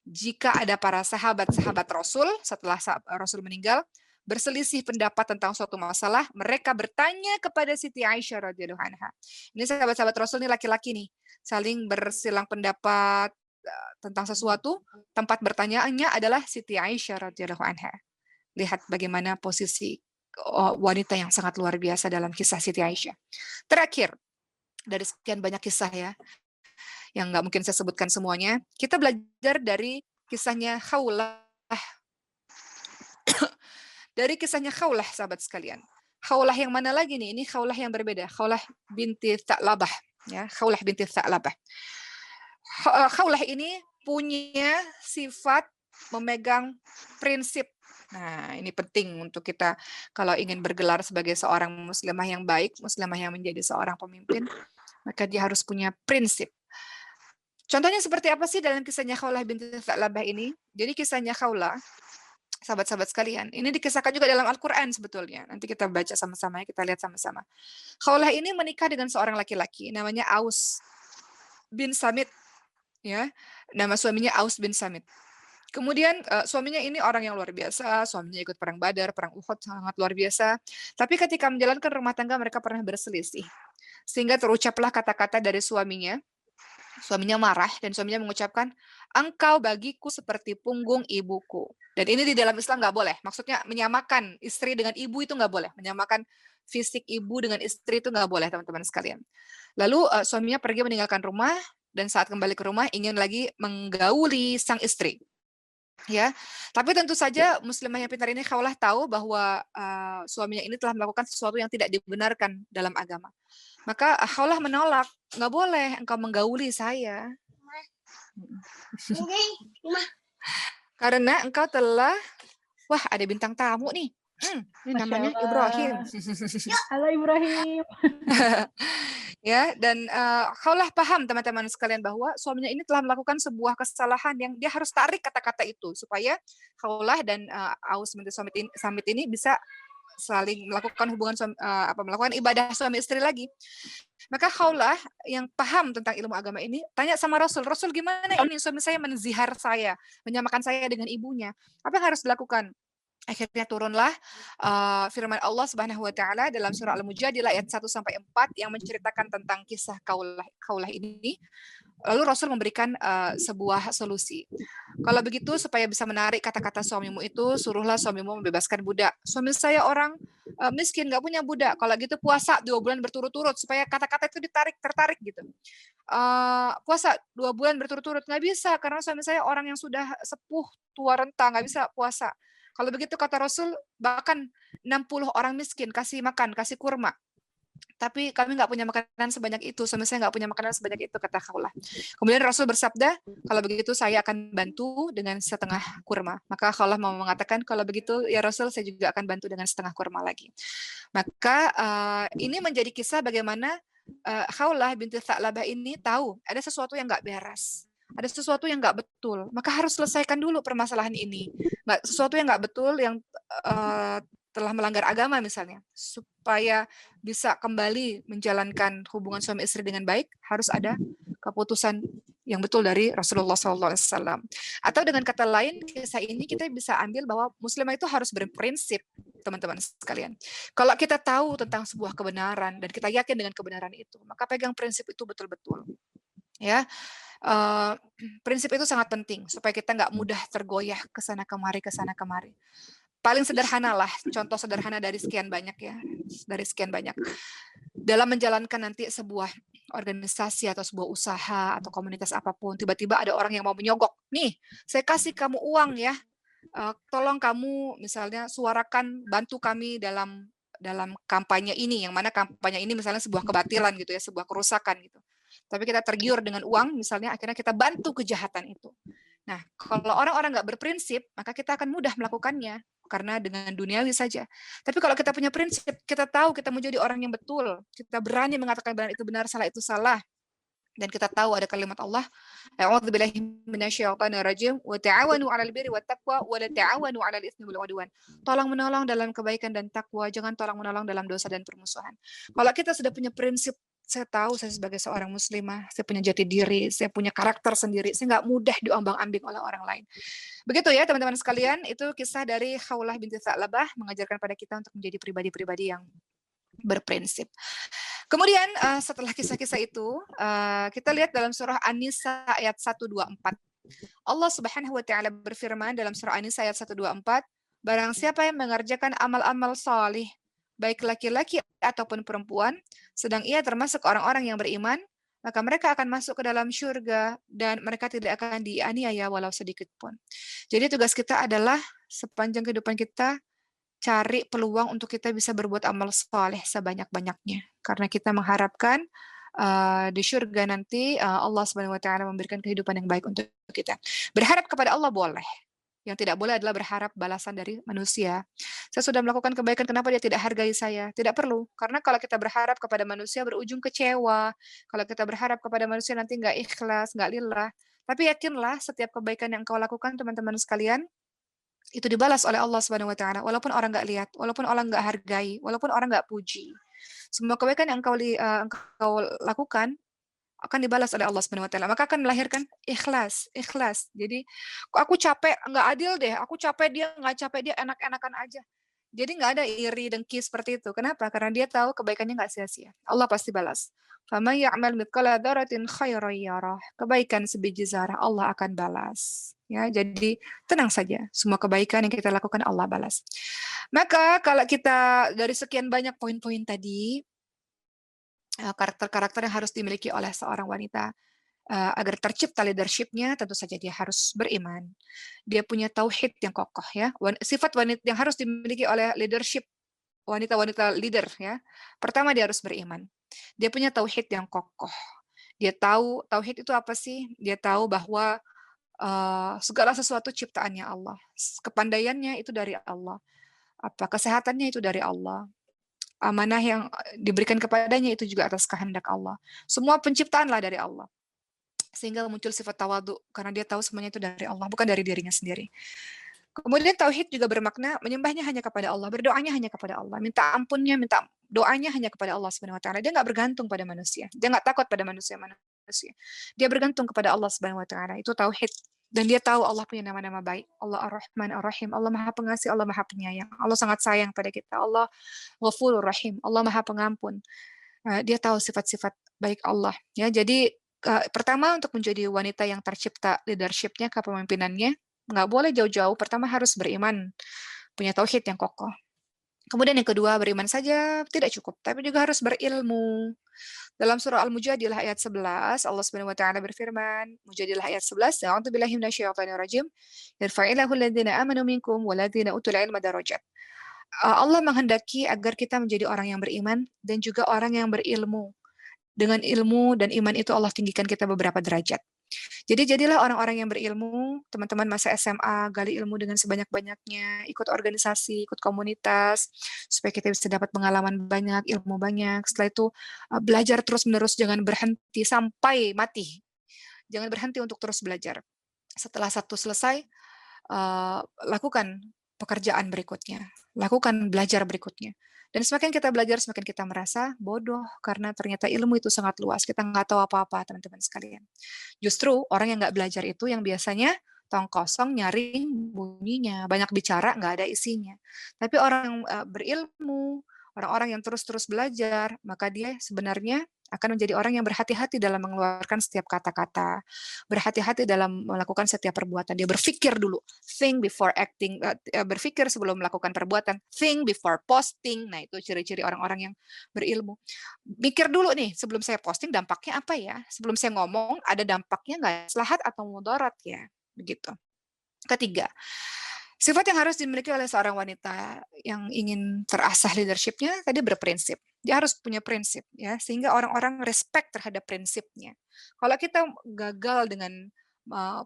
Jika ada para sahabat-sahabat Rasul setelah Rasul meninggal, berselisih pendapat tentang suatu masalah, mereka bertanya kepada Siti Aisyah radhiyallahu anha. Ini sahabat-sahabat Rasul ini laki-laki nih, saling bersilang pendapat tentang sesuatu, tempat bertanyaannya adalah Siti Aisyah radhiyallahu anha. Lihat bagaimana posisi wanita yang sangat luar biasa dalam kisah Siti Aisyah. Terakhir, dari sekian banyak kisah ya, yang nggak mungkin saya sebutkan semuanya, kita belajar dari kisahnya Khawlah. Dari kisahnya Khawlah, sahabat sekalian. Khawlah yang mana lagi nih? Ini Khawlah yang berbeda. Khawlah binti Tha'labah. Ya, Khawlah binti Tha'labah. Khawlah ini punya sifat memegang prinsip. Nah, ini penting untuk kita kalau ingin bergelar sebagai seorang muslimah yang baik, muslimah yang menjadi seorang pemimpin, maka dia harus punya prinsip. Contohnya seperti apa sih dalam kisahnya Khawlah binti Tha'labah ini? Jadi kisahnya Khawlah, sahabat-sahabat sekalian, ini dikisahkan juga dalam Al-Quran sebetulnya. Nanti kita baca sama-sama, kita lihat sama-sama. Khawlah ini menikah dengan seorang laki-laki, namanya Aus bin Samit. Ya, nama suaminya Aus bin Samit. Kemudian suaminya ini orang yang luar biasa, suaminya ikut perang Badar, perang Uhud, sangat luar biasa. Tapi ketika menjalankan rumah tangga mereka pernah berselisih. Sehingga terucaplah kata-kata dari suaminya. Suaminya marah dan suaminya mengucapkan, engkau bagiku seperti punggung ibuku. Dan ini di dalam Islam nggak boleh. Maksudnya menyamakan istri dengan ibu itu nggak boleh. Menyamakan fisik ibu dengan istri itu nggak boleh, teman-teman sekalian. Lalu suaminya pergi meninggalkan rumah dan saat kembali ke rumah ingin lagi menggauli sang istri. Ya, tapi tentu saja muslimah yang pintar ini Khawlah tahu bahwa suaminya ini telah melakukan sesuatu yang tidak dibenarkan dalam agama. Maka Khawlah menolak, nggak boleh engkau menggauli saya. Karena engkau telah, wah ada bintang tamu nih. Ini namanya Ibrahim. Halo Ibrahim. Ya, dan Khawlah paham teman-teman sekalian bahwa suaminya ini telah melakukan sebuah kesalahan yang dia harus tarik kata-kata itu supaya Khawlah dan Aus binti Samit ini bisa saling melakukan hubungan melakukan ibadah suami istri lagi. Maka Khawlah yang paham tentang ilmu agama ini tanya sama Rasul, "Rasul gimana ini suami saya menzihar saya, menyamakan saya dengan ibunya. Apa yang harus dilakukan?" Akhirnya turunlah firman Allah Subhanahu wa taala dalam surah Al-Mujadilah ayat 1 sampai 4 yang menceritakan tentang kisah Khawlah ini. Lalu Rasul memberikan sebuah solusi. Kalau begitu supaya bisa menarik kata-kata suamimu itu, suruhlah suamimu membebaskan budak. Suami saya orang miskin, nggak punya budak. Kalau gitu puasa 2 bulan berturut-turut supaya kata-kata itu tertarik gitu. Puasa 2 bulan berturut-turut nggak bisa karena suami saya orang yang sudah sepuh, tua renta, nggak bisa puasa. Kalau begitu kata Rasul, bahkan 60 orang miskin kasih makan, kasih kurma. Tapi kami nggak punya makanan sebanyak itu, suami saya nggak punya makanan sebanyak itu, kata Khawlah. Kemudian Rasul bersabda, kalau begitu saya akan bantu dengan setengah kurma. Maka Khawlah mau mengatakan, kalau begitu ya Rasul, saya juga akan bantu dengan setengah kurma lagi. Maka ini menjadi kisah bagaimana Khawlah binti Tha'labah ini tahu ada sesuatu yang nggak beres. Ada sesuatu yang nggak betul, maka harus selesaikan dulu permasalahan ini. Sesuatu yang nggak betul, yang telah melanggar agama misalnya, supaya bisa kembali menjalankan hubungan suami istri dengan baik, harus ada keputusan yang betul dari Rasulullah SAW. Atau dengan kata lain, kisah ini kita bisa ambil bahwa muslimah itu harus berprinsip, teman-teman sekalian. Kalau kita tahu tentang sebuah kebenaran dan kita yakin dengan kebenaran itu, maka pegang prinsip itu betul-betul. Ya, prinsip itu sangat penting supaya kita nggak mudah tergoyah ke sana kemari. Paling sederhana lah, contoh sederhana dari sekian banyak ya, dari sekian banyak. Dalam menjalankan nanti sebuah organisasi atau sebuah usaha atau komunitas apapun, tiba-tiba ada orang yang mau menyogok, nih, saya kasih kamu uang ya, tolong kamu misalnya suarakan, bantu kami dalam kampanye ini, yang mana kampanye ini misalnya sebuah kebatilan gitu ya, sebuah kerusakan gitu. Tapi kita tergiur dengan uang, misalnya akhirnya kita bantu kejahatan itu. Nah, kalau orang-orang nggak berprinsip, maka kita akan mudah melakukannya karena dengan duniawi saja. Tapi kalau kita punya prinsip, kita tahu kita mau jadi orang yang betul, kita berani mengatakan benar itu benar, salah itu salah, dan kita tahu ada kalimat Allah, a'udzubillahi minasyaitonirrajim, wa ta'awanu 'alal birri wat taqwa wa la ta'awanu 'alal itsmi wal 'udwan. Tolong menolong dalam kebaikan dan takwa, jangan tolong menolong dalam dosa dan permusuhan. Kalau kita sudah punya prinsip, saya tahu saya sebagai seorang muslimah, saya punya jati diri, saya punya karakter sendiri, saya nggak mudah diombang-ambing oleh orang lain. Begitu ya teman-teman sekalian, itu kisah dari Khawlah binti Tha'labah mengajarkan pada kita untuk menjadi pribadi-pribadi yang berprinsip. Kemudian setelah kisah-kisah itu, kita lihat dalam surah An-Nisa ayat 124. Allah Subhanahu wa taala berfirman dalam surah An-Nisa ayat 124, barang siapa yang mengerjakan amal-amal salih, baik laki-laki ataupun perempuan, sedang ia termasuk orang-orang yang beriman, maka mereka akan masuk ke dalam syurga dan mereka tidak akan dianiaya walau sedikit pun. Jadi tugas kita adalah sepanjang kehidupan kita cari peluang untuk kita bisa berbuat amal saleh sebanyak-banyaknya. Karena kita mengharapkan di surga nanti Allah Subhanahu wa taala memberikan kehidupan yang baik untuk kita. Berharap kepada Allah boleh. Yang tidak boleh adalah berharap balasan dari manusia. Saya sudah melakukan kebaikan, kenapa dia tidak hargai saya? Tidak perlu. Karena kalau kita berharap kepada manusia berujung kecewa. Kalau kita berharap kepada manusia nanti nggak ikhlas, nggak lillah. Tapi yakinlah setiap kebaikan yang engkau lakukan teman-teman sekalian, itu dibalas oleh Allah Subhanahu wa taala walaupun orang nggak lihat, walaupun orang nggak hargai, walaupun orang nggak puji. Semua kebaikan yang engkau lakukan akan dibalas oleh Allah Subhanahu wa taala. Maka akan melahirkan ikhlas, ikhlas. Jadi, kok aku capek, nggak adil deh, aku capek dia nggak capek, dia enak-enakan aja. Jadi nggak ada iri dengki seperti itu. Kenapa? Karena dia tahu kebaikannya nggak sia-sia. Allah pasti balas. Faman ya'mal mithqala dzarratin khairan yarah. Kebaikan sebiji zarah Allah akan balas. Ya, jadi tenang saja. Semua kebaikan yang kita lakukan Allah balas. Maka kalau kita dari sekian banyak poin-poin tadi, karakter-karakter yang harus dimiliki oleh seorang wanita agar tercipta leadership-nya, tentu saja dia harus beriman. Dia punya tauhid yang kokoh ya. Sifat wanita yang harus dimiliki oleh leadership wanita-wanita leader ya. Pertama dia harus beriman. Dia punya tauhid yang kokoh. Dia tahu tauhid itu apa sih? Dia tahu bahwa segala sesuatu ciptaannya Allah. Kepandaiannya itu dari Allah. Apa kesehatannya itu dari Allah. amanah yang diberikan kepadanya itu juga atas kehendak Allah. Semua penciptaanlah dari Allah. Sehingga muncul sifat tawadhu karena dia tahu semuanya itu dari Allah, bukan dari dirinya sendiri. Kemudian tauhid juga bermakna menyembahnya hanya kepada Allah, berdoanya hanya kepada Allah, minta ampunnya, minta doanya hanya kepada Allah Subhanahu wa taala. Dia nggak bergantung pada manusia. Dia nggak takut pada manusia. Dia bergantung kepada Allah Subhanahu wa taala. Itu tauhid. Dan dia tahu Allah punya nama-nama baik. Allah Ar-Rahman Ar-Rahim. Allah Maha Pengasih, Allah Maha Penyayang. Allah sangat sayang pada kita. Allah Ghafurur Rahim. Allah Maha Pengampun. Dia tahu sifat-sifat baik Allah. Ya, jadi pertama untuk menjadi wanita yang tercipta leadership-nya, kepemimpinannya, nggak boleh jauh-jauh. Pertama harus beriman, punya tauhid yang kokoh. Kemudian yang kedua, beriman saja tidak cukup, tapi juga harus berilmu. Dalam surah Al-Mujadilah ayat 11, Allah Subhanahu wa taala berfirman, Mujadilah ayat 11, A'udzubillahi minasyaitonir rajim, yarfa'illahu alladziina aamanu minkum walladziina utul ilma darajat. Allah menghendaki agar kita menjadi orang yang beriman dan juga orang yang berilmu. Dengan ilmu dan iman itu Allah tinggikan kita beberapa derajat. Jadi jadilah orang-orang yang berilmu, teman-teman masa SMA, gali ilmu dengan sebanyak-banyaknya, ikut organisasi, ikut komunitas, supaya kita bisa dapat pengalaman banyak, ilmu banyak. Setelah itu belajar terus-menerus, jangan berhenti sampai mati. Jangan berhenti untuk terus belajar. Setelah satu selesai, lakukan pekerjaan berikutnya, lakukan belajar berikutnya. Dan semakin kita belajar, semakin kita merasa bodoh, karena ternyata ilmu itu sangat luas. Kita nggak tahu apa-apa, teman-teman sekalian. Justru orang yang nggak belajar itu yang biasanya tong kosong, nyaring bunyinya, banyak bicara, nggak ada isinya. Tapi orang yang berilmu, orang-orang yang terus-terus belajar, maka dia sebenarnya akan menjadi orang yang berhati-hati dalam mengeluarkan setiap kata-kata, berhati-hati dalam melakukan setiap perbuatan. Dia berpikir dulu, think before acting, berpikir sebelum melakukan perbuatan, think before posting. Nah, itu ciri-ciri orang-orang yang berilmu. Mikir dulu nih, sebelum saya posting dampaknya apa ya? Sebelum saya ngomong, ada dampaknya nggak? Maslahat atau mudarat ya? Begitu. Ketiga, sifat yang harus dimiliki oleh seorang wanita yang ingin terasah leadership-nya tadi berprinsip. Dia harus punya prinsip ya, sehingga orang-orang respect terhadap prinsipnya. Kalau kita gagal dengan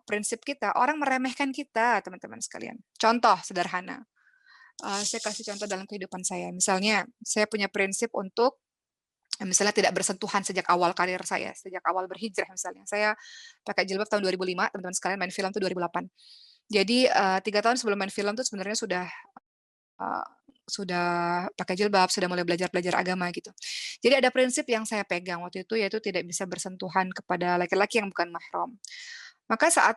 prinsip kita, orang meremehkan kita, teman-teman sekalian. Contoh sederhana. Saya kasih contoh dalam kehidupan saya. Misalnya, saya punya prinsip untuk misalnya tidak bersentuhan sejak awal karir saya, sejak awal berhijrah misalnya. Saya pakai jilbab tahun 2005, teman-teman sekalian, main film tuh 2008. Jadi 3 tahun sebelum main film tuh sebenarnya sudah pakai jilbab, sudah mulai belajar-belajar agama gitu. Jadi ada prinsip yang saya pegang waktu itu, yaitu tidak bisa bersentuhan kepada laki-laki yang bukan mahram. Maka saat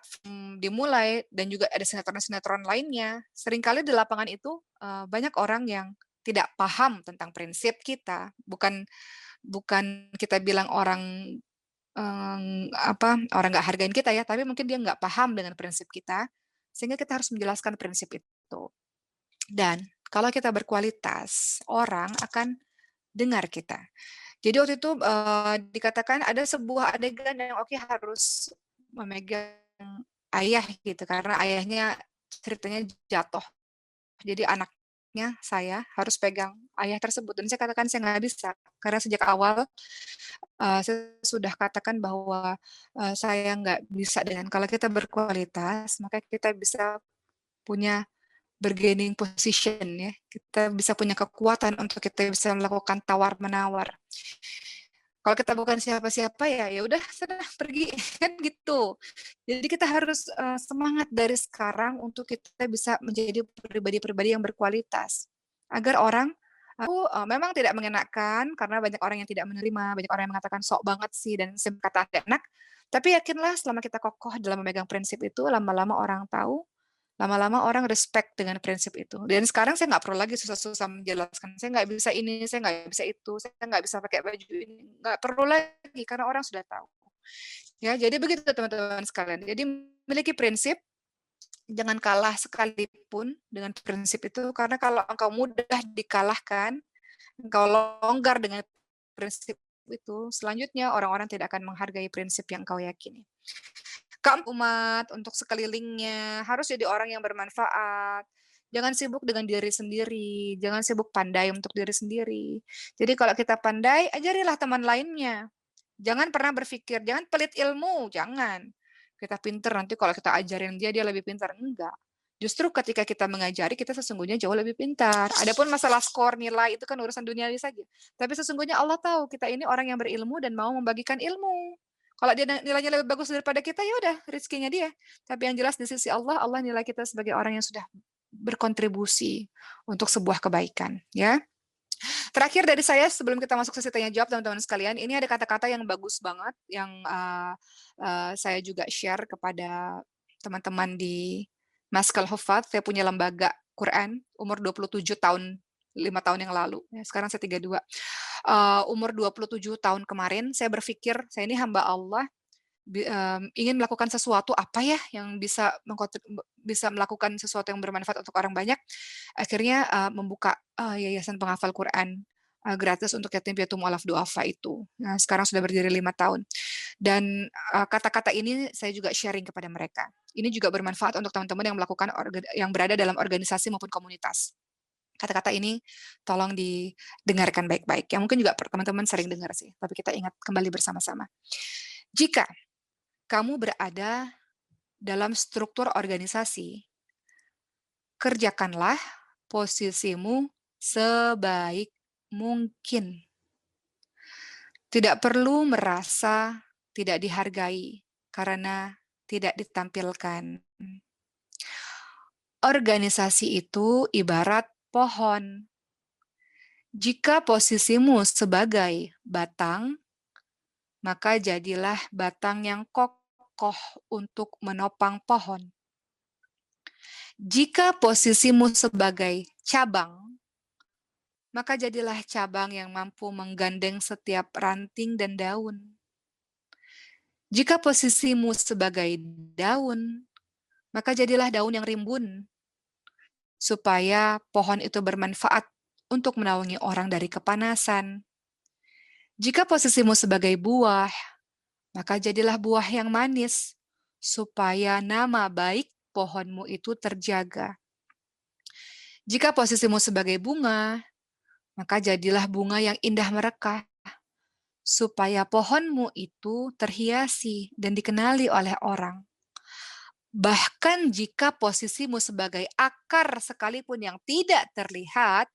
dimulai dan juga ada sinetron-sinetron lainnya, seringkali di lapangan itu banyak orang yang tidak paham tentang prinsip kita. Bukan kita bilang orang orang nggak hargain kita ya, tapi mungkin dia nggak paham dengan prinsip kita, sehingga kita harus menjelaskan prinsip itu. Dan kalau kita berkualitas, orang akan dengar kita. Jadi waktu itu dikatakan ada sebuah adegan yang Oki harus memegang ayah gitu, karena ayahnya ceritanya jatuh. Jadi anaknya saya harus pegang ayah tersebut, dan saya katakan saya nggak bisa, karena sejak awal saya sudah katakan bahwa saya nggak bisa dengan kalau kita berkualitas, maka kita bisa punya bargaining position ya. Kita bisa punya kekuatan untuk kita bisa melakukan tawar-menawar. Kalau kita bukan siapa-siapa ya udah sudah pergi kan gitu. Jadi kita harus semangat dari sekarang untuk kita bisa menjadi pribadi-pribadi yang berkualitas. Agar orang memang tidak mengenakan karena banyak orang yang tidak menerima, banyak orang yang mengatakan sok banget sih dan kata tidak enak. Tapi yakinlah selama kita kokoh dalam memegang prinsip itu, lama-lama orang tahu, lama-lama orang respect dengan prinsip itu. Dan sekarang saya nggak perlu lagi susah-susah menjelaskan, saya nggak bisa ini, saya nggak bisa itu, saya nggak bisa pakai baju ini, nggak perlu lagi karena orang sudah tahu. Ya, jadi begitu teman-teman sekalian. Jadi memiliki prinsip, jangan kalah sekalipun dengan prinsip itu, karena kalau engkau mudah dikalahkan, engkau longgar dengan prinsip itu, selanjutnya orang-orang tidak akan menghargai prinsip yang engkau yakini. Umat, untuk sekelilingnya, harus jadi orang yang bermanfaat. Jangan sibuk dengan diri sendiri, jangan sibuk pandai untuk diri sendiri. Jadi kalau kita pandai, ajarilah teman lainnya. Jangan pernah berpikir, jangan pelit ilmu, jangan. Kita pinter, nanti kalau kita ajarin dia lebih pintar. Enggak. Justru ketika kita mengajari, kita sesungguhnya jauh lebih pintar. Adapun masalah skor, nilai, itu kan urusan duniawi saja. Tapi sesungguhnya Allah tahu kita ini orang yang berilmu dan mau membagikan ilmu. Kalau dia nilainya lebih bagus daripada kita, ya udah rezekinya dia. Tapi yang jelas di sisi Allah, Allah nilai kita sebagai orang yang sudah berkontribusi untuk sebuah kebaikan, ya. Terakhir dari saya sebelum kita masuk sesi tanya jawab teman-teman sekalian, ini ada kata-kata yang bagus banget yang saya juga share kepada teman-teman di Maskal Hufat. Saya punya lembaga Quran umur 27 tahun, 5 tahun yang lalu. Ya, sekarang saya 32. Umur 27 tahun kemarin saya berpikir, saya ini hamba Allah, ingin melakukan sesuatu apa ya yang bisa melakukan sesuatu yang bermanfaat untuk orang banyak. Akhirnya membuka yayasan penghafal Quran gratis untuk yatim piatu mualaf duafa itu. Nah, sekarang sudah berdiri 5 tahun. Dan kata-kata ini saya juga sharing kepada mereka. Ini juga bermanfaat untuk teman-teman yang berada dalam organisasi maupun komunitas. Kata-kata ini tolong didengarkan baik-baik. Yang mungkin juga teman-teman sering dengar sih, tapi kita ingat kembali bersama-sama. Jika kamu berada dalam struktur organisasi, kerjakanlah posisimu sebaik mungkin. Tidak perlu merasa tidak dihargai karena tidak ditampilkan. Organisasi itu ibarat pohon. Jika posisimu sebagai batang, maka jadilah batang yang kokoh untuk menopang pohon. Jika posisimu sebagai cabang, maka jadilah cabang yang mampu menggandeng setiap ranting dan daun. Jika posisimu sebagai daun, maka jadilah daun yang rimbun, supaya pohon itu bermanfaat untuk menaungi orang dari kepanasan. Jika posisimu sebagai buah, maka jadilah buah yang manis, supaya nama baik pohonmu itu terjaga. Jika posisimu sebagai bunga, maka jadilah bunga yang indah merekah, supaya pohonmu itu terhiasi dan dikenali oleh orang. Bahkan jika posisimu sebagai akar sekalipun yang tidak terlihat,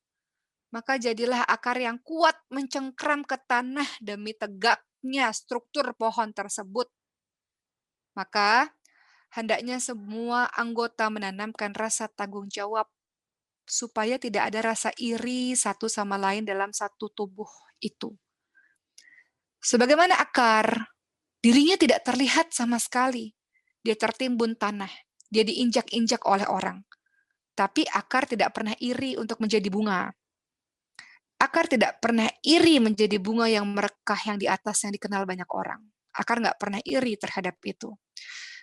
maka jadilah akar yang kuat mencengkram ke tanah demi tegaknya struktur pohon tersebut. Maka hendaknya semua anggota menanamkan rasa tanggung jawab supaya tidak ada rasa iri satu sama lain dalam satu tubuh itu. Sebagaimana akar, dirinya tidak terlihat sama sekali. Dia tertimbun tanah, dia diinjak-injak oleh orang. Tapi akar tidak pernah iri untuk menjadi bunga. Akar tidak pernah iri menjadi bunga yang merekah yang di atas yang dikenal banyak orang. Akar nggak pernah iri terhadap itu.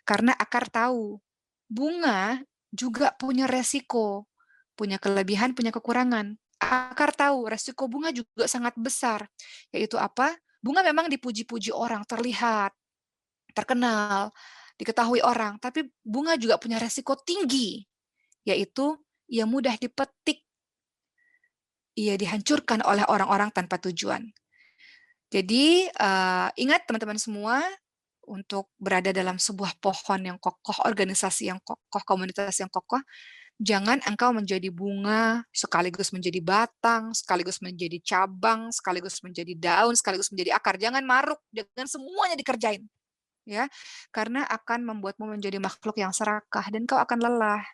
Karena akar tahu, bunga juga punya resiko, punya kelebihan, punya kekurangan. Akar tahu resiko bunga juga sangat besar, yaitu apa? Bunga memang dipuji-puji orang, terlihat, terkenal, diketahui orang, tapi bunga juga punya resiko tinggi, yaitu ia mudah dipetik, ia dihancurkan oleh orang-orang tanpa tujuan. Jadi ingat teman-teman semua, untuk berada dalam sebuah pohon yang kokoh, organisasi yang kokoh, komunitas yang kokoh, jangan engkau menjadi bunga, sekaligus menjadi batang, sekaligus menjadi cabang, sekaligus menjadi daun, sekaligus menjadi akar. Jangan maruk, jangan semuanya dikerjain. Ya, karena akan membuatmu menjadi makhluk yang serakah dan kau akan lelah.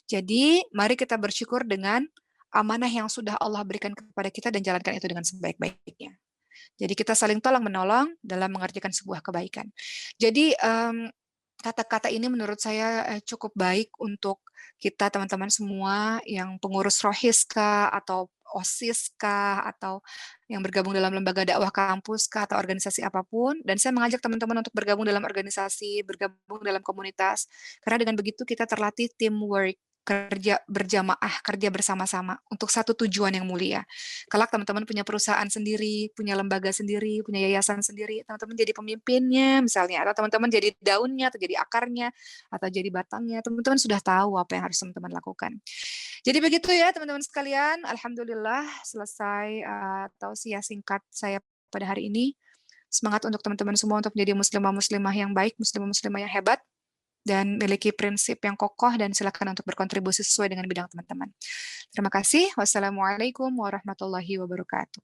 Jadi, mari kita bersyukur dengan amanah yang sudah Allah berikan kepada kita dan jalankan itu dengan sebaik-baiknya. Jadi kita saling tolong-menolong dalam mengerjakan sebuah kebaikan. Jadi kata-kata ini menurut saya cukup baik untuk kita teman-teman semua yang pengurus Rohis kah, atau OSIS kah, atau yang bergabung dalam lembaga dakwah kampus kah, atau organisasi apapun. Dan saya mengajak teman-teman untuk bergabung dalam organisasi, bergabung dalam komunitas. Karena dengan begitu kita terlatih teamwork, kerja berjamaah, kerja bersama-sama untuk satu tujuan yang mulia. Kalau teman-teman punya perusahaan sendiri, punya lembaga sendiri, punya yayasan sendiri, teman-teman jadi pemimpinnya misalnya, atau teman-teman jadi daunnya, atau jadi akarnya, atau jadi batangnya, teman-teman sudah tahu apa yang harus teman-teman lakukan. Jadi begitu ya teman-teman sekalian, alhamdulillah selesai tausiah singkat saya pada hari ini. Semangat untuk teman-teman semua untuk menjadi muslimah-muslimah yang baik, muslimah-muslimah yang hebat. dan miliki prinsip yang kokoh dan silakan untuk berkontribusi sesuai dengan bidang teman-teman. Terima kasih. Wassalamualaikum warahmatullahi wabarakatuh.